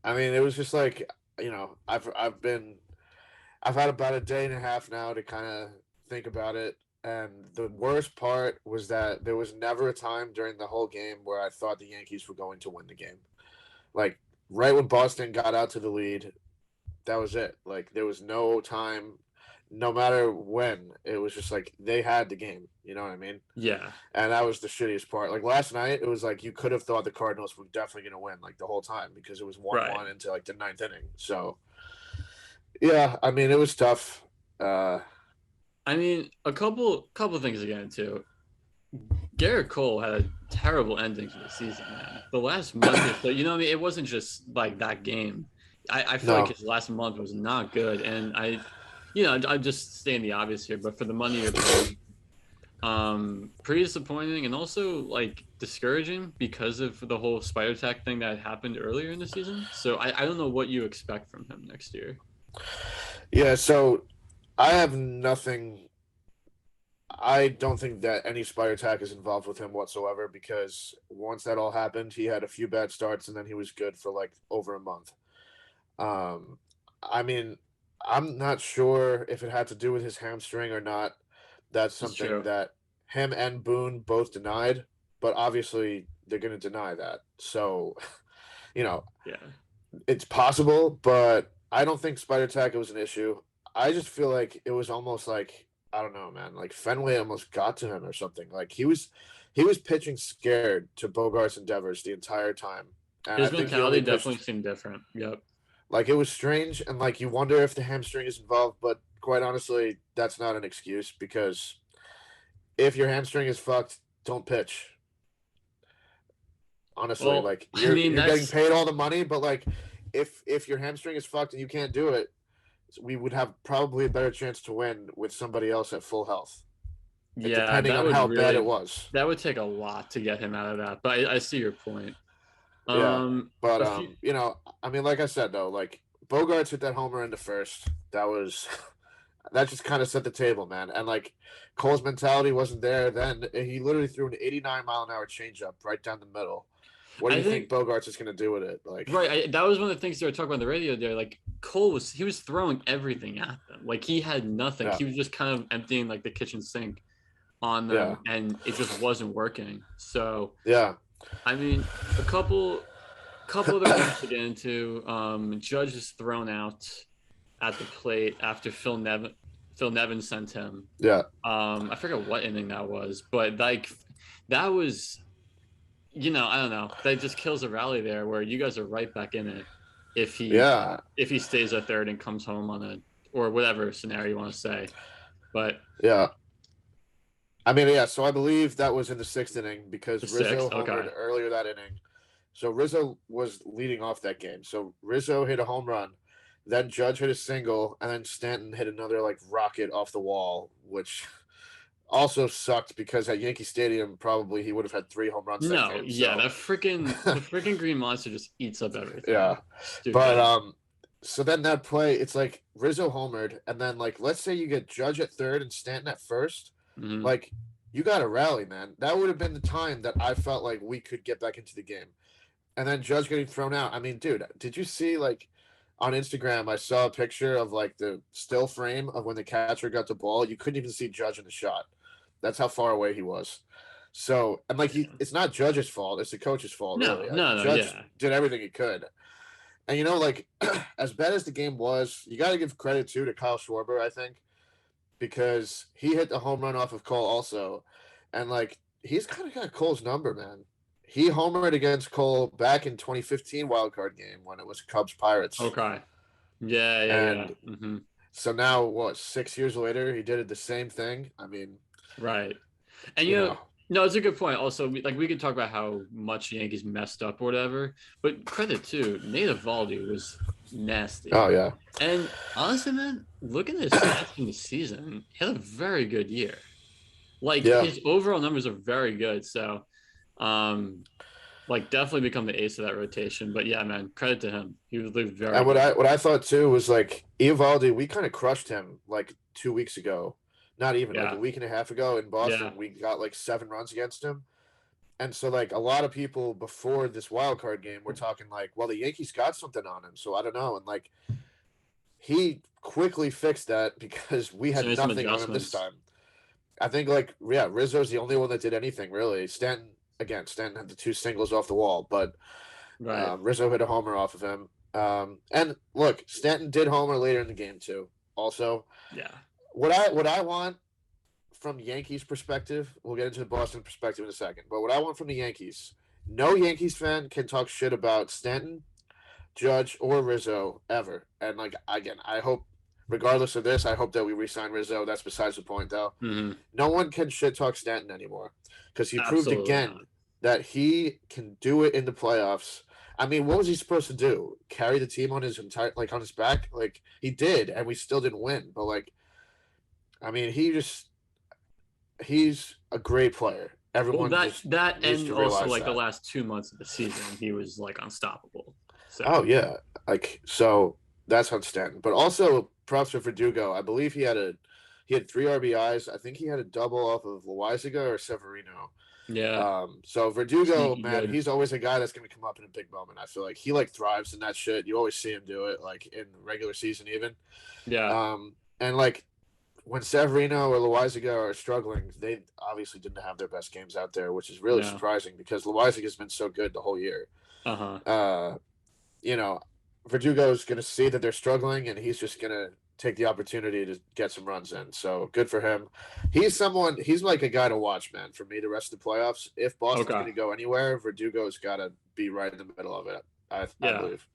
I mean, it was just like, I've had about a day and a half now to kind of think about it. And the worst part was that there was never a time during the whole game where I thought the Yankees were going to win the game. Like right when Boston got out to the lead, that was it. Like there was no time, no matter when. It was just like they had the game. You know what I mean? Yeah. And that was the shittiest part. Like last night, it was like you could have thought the Cardinals were definitely going to win like the whole time because it was 1-1 Right. into like the ninth inning. So yeah, I mean it was tough. Uh, I mean, a couple things to get into. Garrett Cole had a terrible ending to the season, man. The last month or so, I mean, it wasn't just like that game. I feel like no, his last month was not good, and I'm just stating the obvious here, but for the money you're paid, pretty disappointing and also like discouraging because of the whole spider tack thing that happened earlier in the season. So I don't know what you expect from him next year. yeah. So I have nothing. I don't think that any spider tack is involved with him whatsoever because once that all happened, he had a few bad starts and then he was good for like over a month. Um, I mean, I'm not sure if it had to do with his hamstring or not. That's That's something true. that him and Boone both denied, but obviously they're going to deny that. So, you know, Yeah. it's possible, but I don't think spider tackle was an issue. I just feel like it was almost like I don't know, man. Like Fenway almost got to him or something. Like he was pitching scared to Bogarts and Devers the entire time, and I His think he only mentality definitely pitched seemed different. Yep. like it was strange, and like you wonder if the hamstring is involved. But quite honestly, that's not an excuse because if your hamstring is fucked, don't pitch. Honestly, Well, like I you're mean, you're getting that's paid all the money, but like if your hamstring is fucked and you can't do it, we would have probably a better chance to win with somebody else at full health, yeah, depending on how bad it was. that would take a lot to get him out of that. But I see your point. Yeah, but A few, I mean, like I said though, like Bogarts hit that homer in the first. That was that just kind of set the table, man. And like Cole's mentality wasn't there then. He literally threw an 89-mile-an-hour changeup right down the middle. What do I you think think Bogarts is going to do with it? Like, right. That was one of the things they were talking about on the radio there. Like he was throwing everything at them. Like he had nothing. yeah, He was just kind of emptying like the kitchen sink on yeah, them, and it just wasn't working. So yeah, I mean, a couple other things to get into. Judge is thrown out at the plate after Phil Nevin sent him. yeah, I forget what inning that was, but like that was, I don't know. That just kills a rally there where you guys are right back in it if he yeah, if he stays at third and comes home on a or whatever scenario you want to say. But yeah. I mean, yeah. So I believe that was in the sixth inning the because Rizzo sixth, homered okay. earlier that inning. So Rizzo was leading off that game. So Rizzo hit a home run, then Judge hit a single, and then Stanton hit another like rocket off the wall, which also sucked because at Yankee Stadium probably he would have had 3 home runs that No, game. yeah, So the freaking green monster just eats up everything. yeah, but Stupid. so then that play, it's like Rizzo homered, and then like let's say you get Judge at third and Stanton at first, Hmm. like you got to rally, man. That would have been the time that I felt like we could get back into the game. And then Judge getting thrown out. I mean, dude, did you see like on Instagram? I saw a picture of like the still frame of when the catcher got the ball. You couldn't even see Judge in the shot. That's how far away he was. So and like Yeah. it's not Judge's fault. It's the coach's fault, No, really. Like no, no, Judge yeah. did everything he could. And like as bad as the game was, you got to give credit too to Kyle Schwarber, I think, because he hit the home run off of Cole also, and like he's kind of got Cole's number, man. He homered against Cole back in 2015 wild card game when it was Cubs Pirates, Okay. Yeah, yeah, yeah. and Hmm. so now what? 6 years later, he did it the same thing. I mean, Right. And you know, no, it's a good point. Also, we could talk about how much the Yankees messed up or whatever, but credit too, Nate Eovaldi was oh nasty. yeah, And honestly, man, look at his stats from the season. He had a very good year. Like yeah. his overall numbers are very good. So, um, like definitely become the ace of that rotation. But yeah, man, credit to him. He was very And what good. I thought too was like Eovaldi, we kind of crushed him like 2 weeks ago, not even like a Yeah, week and a half ago in yeah, Boston. We got like 7 runs against him. And so, like, a lot of people before this wild card game were talking like, well, the Yankees got something on him, so I don't know. And like, he quickly fixed that because we So had made some nothing on him this adjustments. time. I think, like, yeah, Rizzo's the only one that did anything really. Stanton had the two singles off the wall, but Right. Rizzo hit a homer off of him. And look, Stanton did homer later in the game too. Also, Yeah. what I want from Yankees perspective, we'll get into the Boston perspective in a second. But what I want from the Yankees, no Yankees fan can talk shit about Stanton, Judge, or Rizzo ever. And like again, I hope, regardless of this, I hope that we re-sign Rizzo. That's besides the point, though. Hmm. No one can shit talk Stanton anymore because he proved Absolutely again not. that he can do it in the playoffs. I mean, what was he supposed to do? Carry the team on his entire on his back? Like he did, and we still didn't win. But like, I mean, he's a great player. Well, Everyone that just that needs and to also realize like the that. last 2 months of the season, he was like unstoppable. Oh So yeah, like so that's on Stanton. But also props for Verdugo. I believe he had three RBIs. I think he had a double off of Loizaga or Severino. yeah, So Verdugo, sneaky man, good. he's always a guy that's going to come up in a big moment. I feel like he like thrives in that shit. You always see him do it, like in regular season even. Yeah, And like when Severino or Loizaga are struggling, they obviously didn't have their best games out there, which is really no, surprising because Loizaga has been so good the whole year. uh huh, Uh, you know, Verdugo is going to see that they're struggling, and he's just going to take the opportunity to get some runs in. So good for him. He's like a guy to watch, man, for me the rest of the playoffs. If Boston's okay, going to go anywhere, Verdugo's got to be right in the middle of it, I yeah. believe.